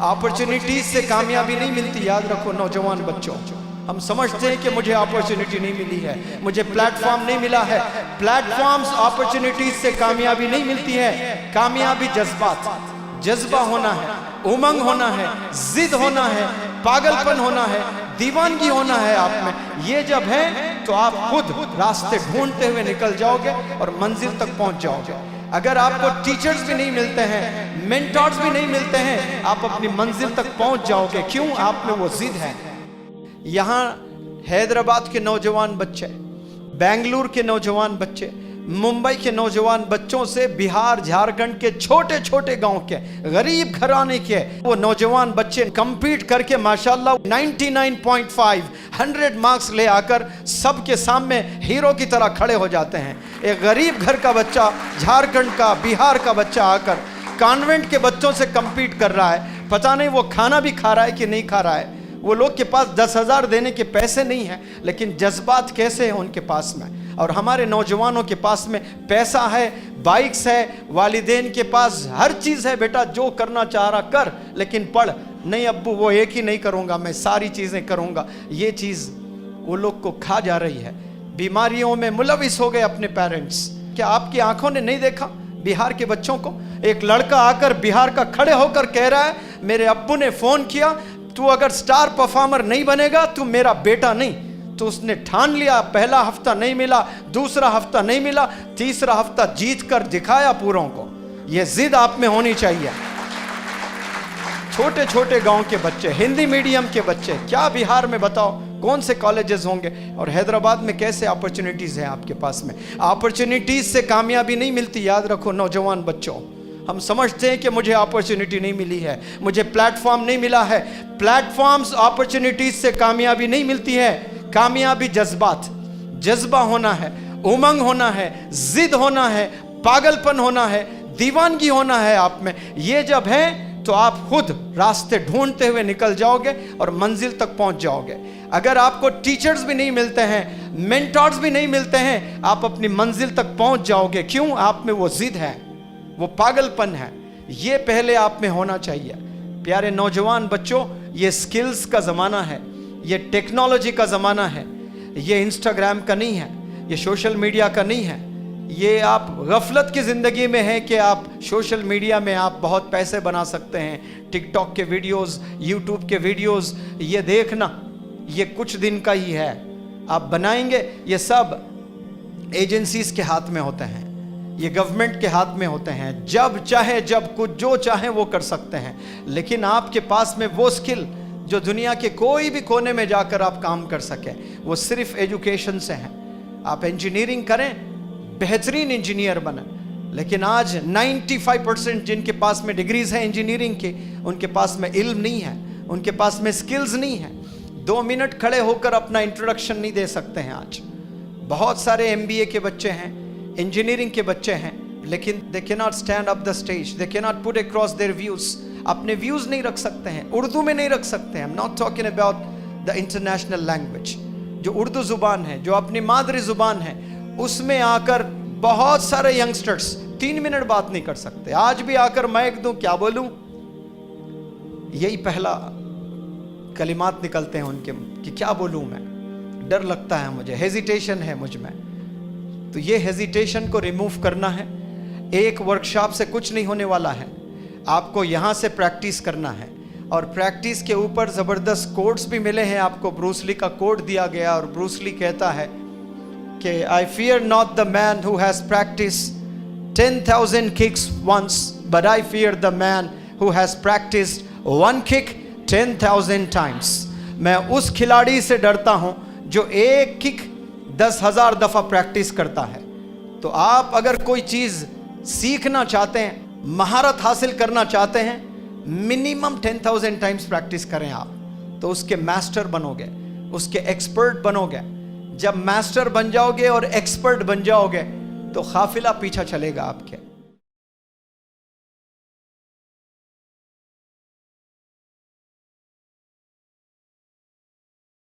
Opportunities से कामयाबी नहीं मिलती, याद रखो नौजवान बच्चों। हम समझते हैं कि मुझे अपॉर्चुनिटी नहीं मिली है, मुझे प्लेटफॉर्म नहीं मिला है। प्लेटफॉर्म्स अपॉर्चुनिटीज से कामयाबी नहीं मिलती है। कामयाबी जज्बात, जज्बा होना है, उमंग होना है, जिद होना है, पागलपन होना है, दीवानगी होना है आप में। ये जब है तो आप खुद रास्ते ढूंढते हुए निकल जाओगे और मंजिल तक पहुंच जाओगे। अगर आपको टीचर्स भी नहीं मिलते हैं, मेंटर्स भी नहीं मिलते हैं, आप अपनी मंजिल तक पहुंच जाओगे। क्यों? आप में वो जिद है। यहाँ हैदराबाद के नौजवान बच्चे, बेंगलुरु के नौजवान बच्चे, मुंबई के नौजवान बच्चों से बिहार झारखंड के छोटे छोटे गांव के गरीब घराने के वो नौजवान बच्चे कंपीट करके माशाल्लाह 99.5 100 मार्क्स ले आकर सबके सामने हीरो की तरह खड़े हो जाते हैं। एक गरीब घर का बच्चा, झारखंड का, बिहार का बच्चा आकर कॉन्वेंट के बच्चों से कंपीट कर रहा है। पता नहीं वो खाना भी खा रहा है कि नहीं खा रहा है। वो लोग के पास 10,000 देने के पैसे नहीं हैं, लेकिन जज्बात कैसे हैं उनके पास में। और हमारे नौजवानों के पास में पैसा है, बाइक्स है, वालिदैन के पास हर चीज़ है। बेटा जो करना चाह रहा कर, लेकिन पढ़। नहीं अब्बू वो एक ही नहीं करूँगा, मैं सारी चीज़ें करूँगा। ये चीज़ वो लोग को खा जा रही है। बीमारियों में मुलविस हो गए अपने पेरेंट्स। क्या आपकी आंखों ने नहीं देखा बिहार के बच्चों को? एक लड़का आकर बिहार का खड़े होकर कह रहा है, मेरे अब्बू ने फ़ोन किया, तू अगर स्टार परफॉर्मर नहीं बनेगा तू मेरा बेटा नहीं। तो उसने ठान लिया। पहला हफ्ता नहीं मिला, दूसरा हफ्ता नहीं मिला, तीसरा हफ्ता जीत कर दिखाया पूरों को। यह जिद आप में होनी चाहिए। छोटे छोटे गांव के बच्चे, हिंदी मीडियम के बच्चे, क्या बिहार में बताओ कौन से कॉलेजेस होंगे? और हैदराबाद में कैसे अपॉर्चुनिटीज़ हैं आपके पास में? अपॉर्चुनिटीज़ से कामयाबी नहीं मिलती, याद रखो नौजवान बच्चों। हम समझते हैं कि मुझे अपॉर्चुनिटी नहीं मिली है, मुझे प्लेटफॉर्म नहीं मिला है। प्लेटफॉर्म्स अपॉर्चुनिटीज से कामयाबी नहीं मिलती है। कामयाबी जज्बात, जज्बा होना है, उमंग होना है, जिद होना है, पागलपन होना है, दीवानगी होना है आप में। ये जब है तो आप खुद रास्ते ढूंढते हुए निकल जाओगे और मंजिल तक पहुंच जाओगे। अगर आपको टीचर्स भी नहीं मिलते हैं, मेंटर्स भी नहीं मिलते हैं, आप अपनी मंजिल तक पहुंच जाओगे। क्यों? आप में वो जिद है, वो पागलपन है। ये पहले आप में होना चाहिए। प्यारे नौजवान बच्चों, ये स्किल्स का ज़माना है, ये टेक्नोलॉजी का ज़माना है। ये इंस्टाग्राम का नहीं है, ये सोशल मीडिया का नहीं है। ये आप गफलत की ज़िंदगी में है कि आप सोशल मीडिया में आप बहुत पैसे बना सकते हैं। टिकटॉक के वीडियोस, यूट्यूब के वीडियोस, ये देखना ये कुछ दिन का ही है। आप बनाएंगे, ये सब एजेंसीज के हाथ में होते हैं, ये गवर्नमेंट के हाथ में होते हैं। जब चाहे, जब कुछ जो चाहे वो कर सकते हैं। लेकिन आपके पास में वो स्किल जो दुनिया के कोई भी कोने में जाकर आप काम कर सकें, वो सिर्फ एजुकेशन से है। आप इंजीनियरिंग करें, बेहतरीन इंजीनियर बने, लेकिन आज 95% जिनके पास में डिग्रीज हैं इंजीनियरिंग की, उनके पास में इल्म नहीं है, उनके पास में स्किल्स नहीं है। 2 मिनट खड़े होकर अपना इंट्रोडक्शन नहीं दे सकते हैं। आज बहुत सारे MBA के बच्चे हैं, इंजीनियरिंग के बच्चे हैं, लेकिन they can not stand up the stage, they can not put across their views. अपने व्यूज नहीं रख सकते हैं, उर्दू में नहीं रख सकते हैं। I am not talking about the international language, जो उर्दू जुबान है, जो अपनी मादरी जुबान है, उसमें आकर बहुत सारे यंगस्टर्स 3 मिनट बात नहीं कर सकते। आज भी आकर मैं दूं, क्या बोलूं, यही पहला कलिमात निकलते हैं उनके कि क्या बोलूं मैं, डर लगता है मुझे, हेजिटेशन है मुझ में। तो ये हेजिटेशन को रिमूव करना है। एक वर्कशॉप से कुछ नहीं होने वाला है, आपको यहाँ से प्रैक्टिस करना है। और प्रैक्टिस के ऊपर ज़बरदस्त कोड्स भी मिले हैं आपको। ब्रूस ली का कोड दिया गया और ब्रूस ली कहता है कि I fear not the man who has practice 10,000 kicks once, but I fear the man who has practiced 1 kick 10,000 times. मैं उस खिलाड़ी से डरता हूँ जो एक किक 10,000 दफ़ा प्रैक्टिस करता है। तो आप अगर कोई चीज़ सीखना चाहते हैं, महारत हासिल करना चाहते हैं, मिनिमम 10,000 टाइम्स प्रैक्टिस करें आप, तो उसके मास्टर बनोगे, उसके एक्सपर्ट बनोगे। जब मास्टर बन जाओगे और एक्सपर्ट बन जाओगे तो काफिला पीछा चलेगा आपके।